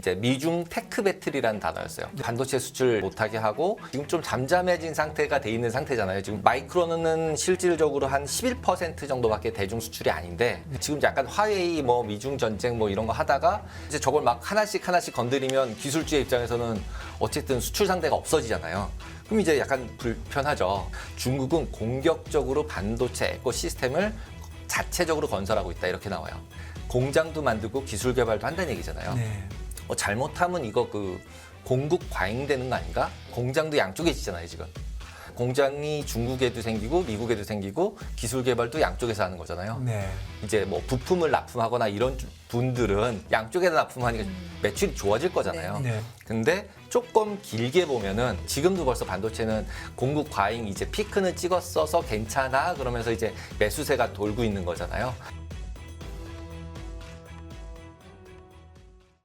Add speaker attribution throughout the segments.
Speaker 1: 이제 미중 테크 배틀이라는 단어였어요. 반도체 수출 못하게 하고 지금 좀 잠잠해진 상태가 돼 있는 상태잖아요. 지금 마이크론은 실질적으로 한 11% 정도밖에 대중 수출이 아닌데 지금 약간 화웨이 뭐 미중 전쟁 뭐 이런 거 하다가 이제 저걸 막 하나씩 건드리면 기술주의 입장에서는 어쨌든 수출 상대가 없어지잖아요. 그럼 이제 약간 불편하죠. 중국은 공격적으로 반도체 에코시스템을 자체적으로 건설하고 있다 이렇게 나와요. 공장도 만들고 기술 개발도 한다는 얘기잖아요.
Speaker 2: 네.
Speaker 1: 잘못하면 이거 그 공급 과잉되는 거 아닌가? 공장도 양쪽에 있잖아요 지금. 공장이 중국에도 생기고 미국에도 생기고 기술 개발도 양쪽에서 하는 거잖아요.
Speaker 2: 네.
Speaker 1: 이제 뭐 부품을 납품하거나 이런 분들은 양쪽에다 납품하니까 매출이 좋아질 거잖아요.
Speaker 2: 네.
Speaker 1: 근데 조금 길게 보면은 지금도 벌써 반도체는 공급 과잉 이제 피크는 찍었어서 괜찮아 그러면서 이제 매수세가 돌고 있는 거잖아요.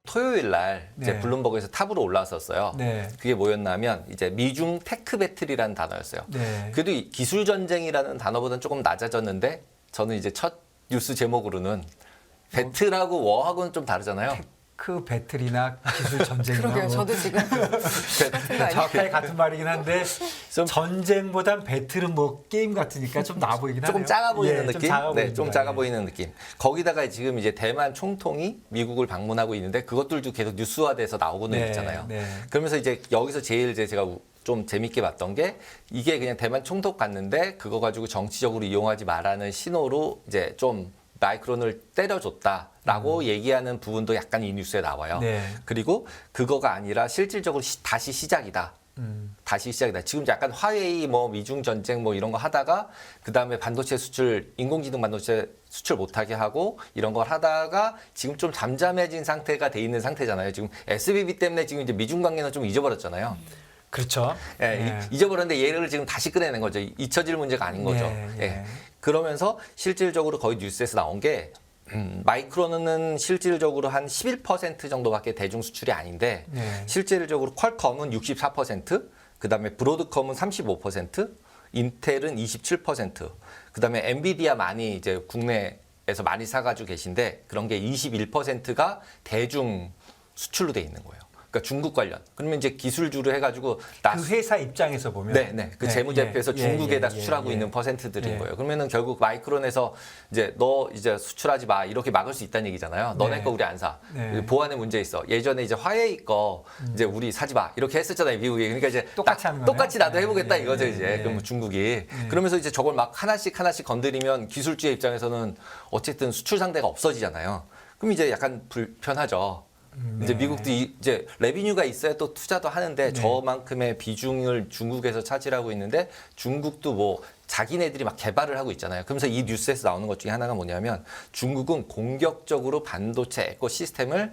Speaker 1: 토요일 날 이제
Speaker 2: 네.
Speaker 1: 블룸버그에서 탑으로 올라왔었어요.
Speaker 2: 네.
Speaker 1: 그게 뭐였냐면 이제 미중 테크 배틀이라는 단어였어요.
Speaker 2: 네.
Speaker 1: 그래도 이 기술 전쟁이라는 단어보다는 조금 낮아졌는데 저는 이제 첫 뉴스 제목으로는 배틀하고 워하고는 좀 다르잖아요.
Speaker 2: 그 배틀이나 기술 전쟁이나
Speaker 3: 그러게요.
Speaker 2: 뭐
Speaker 3: 저도 지금 같은 거 아니에요?
Speaker 2: 정확하게 같은 말이긴 한데
Speaker 1: 좀-
Speaker 2: 전쟁보단 배틀은 뭐 게임 같으니까 좀 나아 보이긴 하네요.
Speaker 1: 조금 작아 보이는
Speaker 2: 예,
Speaker 1: 느낌?
Speaker 2: 좀 작아
Speaker 1: 네,
Speaker 2: 보입니다.
Speaker 1: 좀 작아
Speaker 2: 예.
Speaker 1: 보이는 느낌. 거기다가 지금 이제 대만 총통이 미국을 방문하고 있는데 그것들도 계속 뉴스화돼서 나오고는
Speaker 2: 네,
Speaker 1: 있잖아요.
Speaker 2: 네.
Speaker 1: 그러면서 이제 여기서 제일 이제 제가 좀 재밌게 봤던 게 이게 그냥 대만 총독 갔는데 그거 가지고 정치적으로 이용하지 말라는 신호로 이제 좀 마이크론을 때려줬다라고 얘기하는 부분도 약간 이 뉴스에 나와요.
Speaker 2: 네.
Speaker 1: 그리고 그거가 아니라 실질적으로 다시 시작이다. 다시 시작이다. 지금 약간 화웨이 뭐 미중 전쟁 뭐 이런 거 하다가 그다음에 반도체 수출 인공지능 반도체 수출 못하게 하고 이런 걸 하다가 지금 좀 잠잠해진 상태가 돼 있는 상태잖아요. 지금 SBB 때문에 지금 이제 미중 관계는 좀 잊어버렸잖아요.
Speaker 2: 그렇죠.
Speaker 1: 예,
Speaker 2: 네.
Speaker 1: 잊어버렸는데 얘를 지금 다시 꺼내는 거죠. 잊혀질 문제가 아닌 거죠.
Speaker 2: 네,
Speaker 1: 예.
Speaker 2: 네.
Speaker 1: 그러면서 실질적으로 거의 뉴스에서 나온 게 마이크론은 실질적으로 한 11% 정도밖에 대중 수출이 아닌데
Speaker 2: 네.
Speaker 1: 실질적으로 퀄컴은 64%, 그다음에 브로드컴은 35%, 인텔은 27%, 그다음에 엔비디아 많이 이제 국내에서 많이 사가지고 계신데 그런 게 21%가 대중 수출로 돼 있는 거예요. 그러니까 중국 관련. 그러면 이제 기술주로 해가지고
Speaker 2: 그 회사 입장에서 보면
Speaker 1: 네. 그 재무제표에서 중국에다 수출하고
Speaker 2: 예.
Speaker 1: 있는 퍼센트들인
Speaker 2: 예.
Speaker 1: 거예요. 그러면은 결국 마이크론에서 이제 너 이제 수출하지 마 이렇게 막을 수 있다는 얘기잖아요. 너네
Speaker 2: 네.
Speaker 1: 거 우리 안 사.
Speaker 2: 네.
Speaker 1: 보안에 문제 있어. 예전에 이제 화웨이 거 이제 우리 사지 마 이렇게 했었잖아요. 미국이. 그러니까 이제
Speaker 2: 똑같이 하는 거네요.
Speaker 1: 똑같이 나도 해보겠다
Speaker 2: 네.
Speaker 1: 이거죠
Speaker 2: 네.
Speaker 1: 이제.
Speaker 2: 네.
Speaker 1: 그럼 중국이. 그러면서 이제 저걸 막 하나씩 건드리면 기술주의 입장에서는 어쨌든 수출 상대가 없어지잖아요. 그럼 이제 약간 불편하죠. 이제
Speaker 2: 네.
Speaker 1: 미국도 이제 레비뉴가 있어야 또 투자도 하는데
Speaker 2: 네.
Speaker 1: 저만큼의 비중을 중국에서 차지하고 있는데 중국도 뭐 자기네들이 막 개발을 하고 있잖아요. 그러면서 이 뉴스에서 나오는 것 중에 하나가 뭐냐면 중국은 공격적으로 반도체 에코시스템을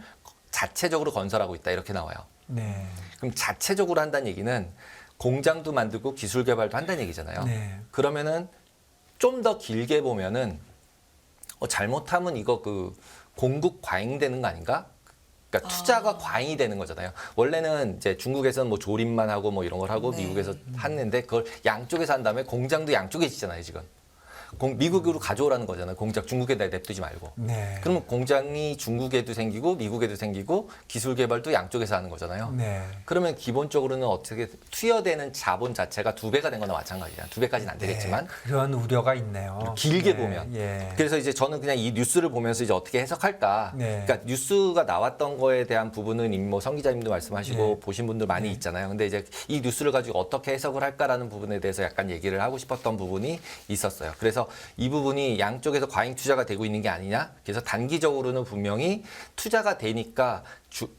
Speaker 1: 자체적으로 건설하고 있다 이렇게 나와요.
Speaker 2: 네.
Speaker 1: 그럼 자체적으로 한다는 얘기는 공장도 만들고 기술 개발도 한다는 얘기잖아요.
Speaker 2: 네.
Speaker 1: 그러면은 좀 더 길게 보면은 잘못하면 이거 그 공급 과잉되는 거 아닌가? 그러니까 투자가 과잉이 되는 거잖아요. 원래는 이제 중국에서는 뭐 조립만 하고 뭐 이런 걸 하고
Speaker 3: 네.
Speaker 1: 미국에서 했는데 그걸 양쪽에서 한 다음에 공장도 양쪽에 있잖아요, 지금. 미국으로 가져오라는 거잖아요. 공장 중국에다 냅두지 말고.
Speaker 2: 네.
Speaker 1: 그러면 공장이 중국에도 생기고 미국에도 생기고 기술 개발도 양쪽에서 하는 거잖아요.
Speaker 2: 네.
Speaker 1: 그러면 기본적으로는 어떻게 투여되는 자본 자체가 2배가 된 거나 마찬가지야. 2배까지는 안 되겠지만
Speaker 2: 네, 그런 우려가 있네요.
Speaker 1: 길게
Speaker 2: 네,
Speaker 1: 보면.
Speaker 2: 예.
Speaker 1: 그래서 이제 저는 그냥 이 뉴스를 보면서 이제 어떻게 해석할까.
Speaker 2: 네.
Speaker 1: 그러니까 뉴스가 나왔던 거에 대한 부분은 이미 뭐 성 기자님도 말씀하시고
Speaker 2: 네.
Speaker 1: 보신 분들 많이 있잖아요. 근데 이제 이 뉴스를 가지고 어떻게 해석을 할까라는 부분에 대해서 약간 얘기를 하고 싶었던 부분이 있었어요. 그래서 이 부분이 양쪽에서 과잉 투자가 되고 있는 게 아니냐. 그래서 단기적으로는 분명히 투자가 되니까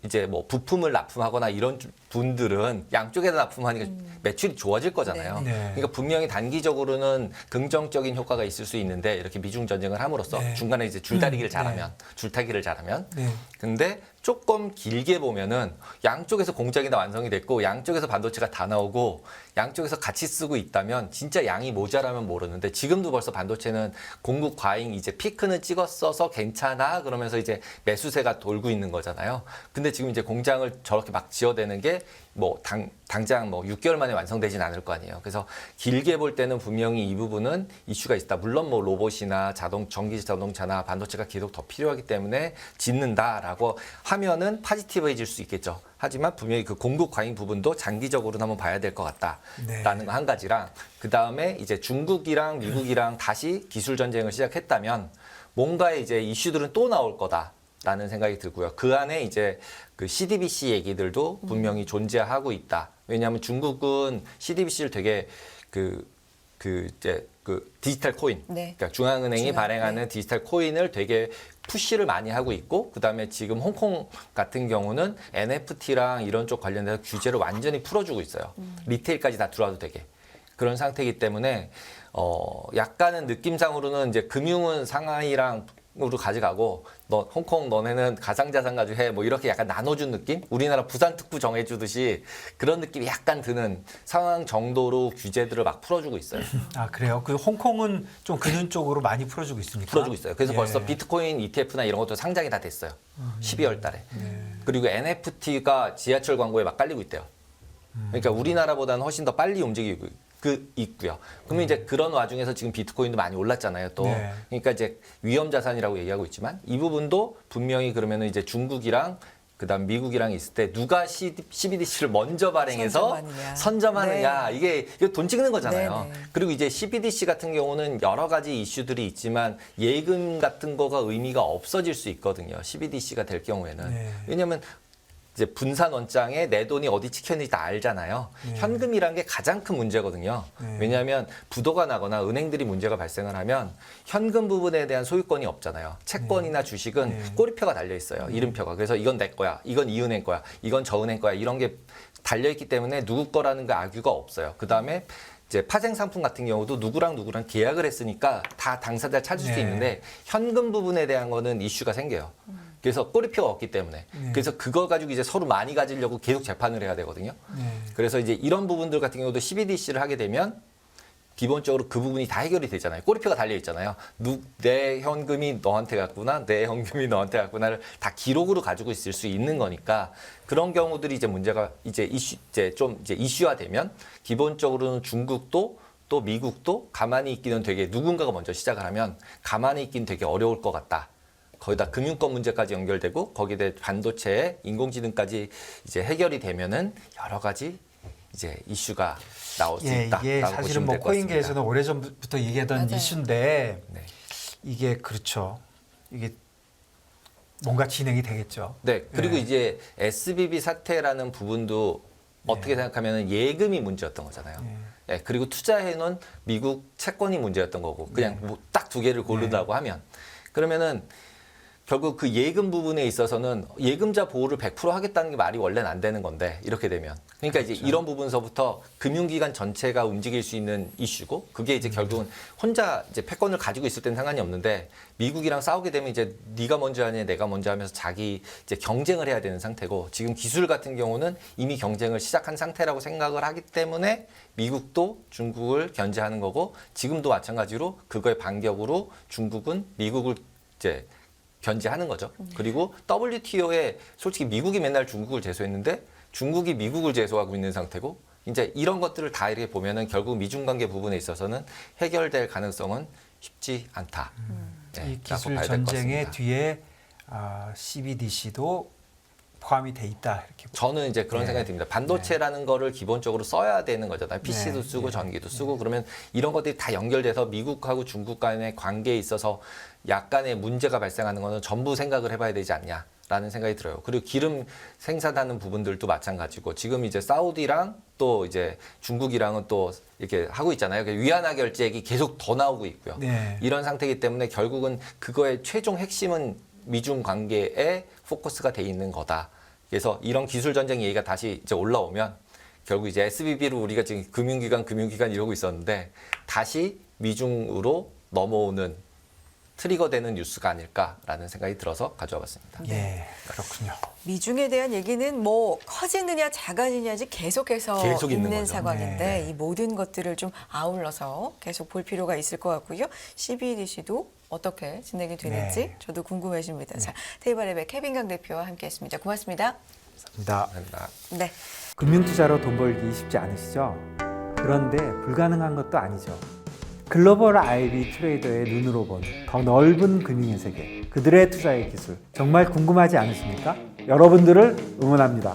Speaker 1: 이제 뭐 부품을 납품하거나 이런 분들은 양쪽에다 납품하니까 매출이 좋아질 거잖아요.
Speaker 2: 네.
Speaker 1: 그러니까 분명히 단기적으로는 긍정적인 효과가 있을 수 있는데 이렇게 미중 전쟁을 함으로써
Speaker 2: 네.
Speaker 1: 중간에 이제 줄다리기를
Speaker 2: 네.
Speaker 1: 잘하면 줄타기를 잘하면
Speaker 2: 네.
Speaker 1: 근데 조금 길게 보면은 양쪽에서 공장이 다 완성이 됐고 양쪽에서 반도체가 다 나오고 양쪽에서 같이 쓰고 있다면 진짜 양이 모자라면 모르는데 지금도 벌써 반도체는 공급 과잉 이제 피크는 찍었어서 괜찮아 그러면서 이제 매수세가 돌고 있는 거잖아요. 근데 지금 이제 공장을 저렇게 막 지어대는 게 뭐 당장 뭐 6개월 만에 완성되진 않을 거 아니에요. 그래서 길게 볼 때는 분명히 이 부분은 이슈가 있다. 물론 뭐 로봇이나 전기 자동차나 반도체가 계속 더 필요하기 때문에 짓는다라고 하면은 파지티브해질 수 있겠죠. 하지만 분명히 그 공급 과잉 부분도 장기적으로는 한번 봐야 될 것 같다라는 거 한 가지랑 그 다음에 이제 중국이랑 미국이랑 다시 기술 전쟁을 시작했다면 뭔가의 이제 이슈들은 또 나올 거다라는 생각이 들고요. 그 안에 이제 그 CDBC 얘기들도 분명히 존재하고 있다. 왜냐하면 중국은 CDBC를 되게 그 디지털 코인,
Speaker 3: 네.
Speaker 1: 그러니까 중앙은행이
Speaker 3: 중앙,
Speaker 1: 발행하는 디지털 코인을 되게 푸시를 많이 하고 있고, 그다음에 지금 홍콩 같은 경우는 NFT랑 이런 쪽 관련해서 규제를 완전히 풀어주고 있어요. 리테일까지 다 들어와도 되게. 그런 상태이기 때문에 약간은 느낌상으로는 이제 금융은 상하이랑 으로 가져가고 홍콩 너네는 가상자산 가지고 해 뭐 이렇게 약간 나눠준 느낌? 우리나라 부산 특구 정해주듯이 그런 느낌이 약간 드는 상황 정도로 규제들을 막 풀어주고 있어요.
Speaker 2: 아 그래요? 그 홍콩은 좀 금융 쪽으로 많이 풀어주고 있습니까?
Speaker 1: 풀어주고 있어요. 그래서
Speaker 2: 예.
Speaker 1: 벌써 비트코인 ETF나 이런 것도 상장이 다 됐어요. 12월 달에. 그리고 NFT가 지하철 광고에 막 깔리고 있대요. 그러니까 우리나라보다는 훨씬 더 빨리 움직이고 있고요. 그러면 이제 그런 와중에서 지금 비트코인도 많이 올랐잖아요. 또
Speaker 2: 네.
Speaker 1: 그러니까 이제 위험 자산이라고 얘기하고 있지만 이 부분도 분명히 그러면은 이제 중국이랑 그다음 미국이랑 있을 때 누가 CBDC를 먼저 발행해서 선점하느냐
Speaker 3: 네.
Speaker 1: 이거 돈 찍는 거잖아요.
Speaker 3: 네, 네.
Speaker 1: 그리고 이제 CBDC 같은 경우는 여러 가지 이슈들이 있지만 예금 같은 거가 의미가 없어질 수 있거든요. CBDC가 될 경우에는.
Speaker 2: 네.
Speaker 1: 왜냐하면 이제 분산 원장에 내 돈이 어디 찍혔는지 다 알잖아요. 현금이란 게 가장 큰 문제거든요. 왜냐하면 부도가 나거나 은행들이 문제가 발생을 하면 현금 부분에 대한 소유권이 없잖아요. 채권이나 주식은 꼬리표가 달려 있어요. 이름표가. 그래서 이건 내 거야. 이건 이 은행 거야. 이건 저 은행 거야. 이런 게 달려 있기 때문에 누구 거라는 그 악유가 없어요. 그다음에 이제 파생 상품 같은 경우도 누구랑 계약을 했으니까 다 당사자를 찾을 수
Speaker 2: 네.
Speaker 1: 있는데 현금 부분에 대한 거는 이슈가 생겨요. 그래서 꼬리표가 없기 때문에. 그래서 그거 가지고 이제 서로 많이 가지려고 계속 재판을 해야 되거든요. 그래서 이제 이런 부분들 같은 경우도 CBDC를 하게 되면 기본적으로 그 부분이 다 해결이 되잖아요. 꼬리표가 달려 있잖아요. 내 현금이 너한테 갔구나, 내 현금이 너한테 갔구나를 다 기록으로 가지고 있을 수 있는 거니까 그런 경우들이 이제 문제가 이제 이슈화되면 기본적으로는 중국도 또 미국도 가만히 있기는 되게 누군가가 먼저 시작을 하면 가만히 있기는 되게 어려울 것 같다. 거기다 금융권 문제까지 연결되고 거기에 대해 반도체, 인공지능까지 이제 해결이 되면은 여러 가지 이제 이슈가 나올 수 있다라고
Speaker 2: 이게
Speaker 1: 보시면
Speaker 2: 사실은 뭐
Speaker 1: 될 것 같습니다.
Speaker 2: 코인계에서는 오래전부터 얘기하던
Speaker 3: 맞아요.
Speaker 2: 이슈인데
Speaker 1: 네.
Speaker 2: 이게 그렇죠. 이게 뭔가 진행이 되겠죠.
Speaker 1: 네. 그리고
Speaker 2: 네.
Speaker 1: 이제 SBB 사태라는 부분도 어떻게 생각하면 예금이 문제였던 거잖아요. 네. 그리고 투자해놓은 미국 채권이 문제였던 거고 그냥 뭐 딱 두 개를 고르다고 하면 그러면은 결국 그 예금 부분에 있어서는 예금자 보호를 100% 하겠다는 게 말이 원래는 안 되는 건데 이렇게 되면 그러니까 이제 이런 부분서부터 금융기관 전체가 움직일 수 있는 이슈고 그게 이제 결국은 혼자 이제 패권을 가지고 있을 땐 상관이 없는데 미국이랑 싸우게 되면 이제 네가 먼저 하냐 내가 먼저 하면서 자기 이제 경쟁을 해야 되는 상태고 지금 기술 같은 경우는 이미 경쟁을 시작한 상태라고 생각을 하기 때문에 미국도 중국을 견제하는 거고 지금도 마찬가지로 그거에 반격으로 중국은 미국을 이제 견제하는 거죠. 그리고 WTO에 솔직히 미국이 맨날 중국을 제소했는데 중국이 미국을 제소하고 있는 상태고 이제 이런 것들을 다 이렇게 보면은 결국 미중 관계 부분에 있어서는 해결될 가능성은 쉽지 않다. 네,
Speaker 2: 이 기술
Speaker 1: 라고 봐야 될것
Speaker 2: 전쟁의
Speaker 1: 같습니다.
Speaker 2: 뒤에 CBDC도 포함이 돼 있다 이렇게.
Speaker 1: 저는 이제 그런
Speaker 2: 네.
Speaker 1: 생각이 듭니다. 반도체라는 거를 기본적으로 써야 되는 거잖아요. PC도
Speaker 2: 네.
Speaker 1: 쓰고 전기도 쓰고 그러면 이런 것들이 다 연결돼서 미국하고 중국 간의 관계에 있어서 약간의 문제가 발생하는 거는 전부 생각을 해봐야 되지 않냐라는 생각이 들어요. 그리고 기름 생산하는 부분들도 마찬가지고 지금 이제 사우디랑 또 이제 중국이랑은 또 이렇게 하고 있잖아요. 위안화 결제액이 계속 더 나오고 있고요.
Speaker 2: 네.
Speaker 1: 이런 상태이기 때문에 결국은 그거의 최종 핵심은 미중 관계에 포커스가 돼 있는 거다. 그래서 이런 기술 전쟁 얘기가 다시 이제 올라오면 결국 이제 SBB로 우리가 지금 금융기관 이러고 있었는데 다시 미중으로 넘어오는 트리거되는 뉴스가 아닐까라는 생각이 들어서 가져와 봤습니다.
Speaker 2: 예, 그렇군요.
Speaker 3: 미중에 대한 얘기는 뭐 커지느냐 작아지느냐지 계속해서
Speaker 1: 계속 있는
Speaker 3: 있는
Speaker 1: 거죠.
Speaker 3: 상황인데
Speaker 2: 네.
Speaker 3: 이 모든 것들을 좀 아울러서 계속 볼 필요가 있을 것 같고요. CBDC도 어떻게 진행이 되는지
Speaker 2: 네.
Speaker 3: 저도 궁금해집니다. 자, 테이블 랩의 케빈 강 대표와 함께했습니다. 고맙습니다.
Speaker 2: 감사합니다.
Speaker 1: 감사합니다.
Speaker 3: 네.
Speaker 2: 금융투자로 돈 벌기 쉽지 않으시죠? 그런데 불가능한 것도 아니죠. 글로벌 IB 트레이더의 눈으로 본 더 넓은 금융의 세계, 그들의 투자의 기술 정말 궁금하지 않으십니까? 여러분들을 응원합니다.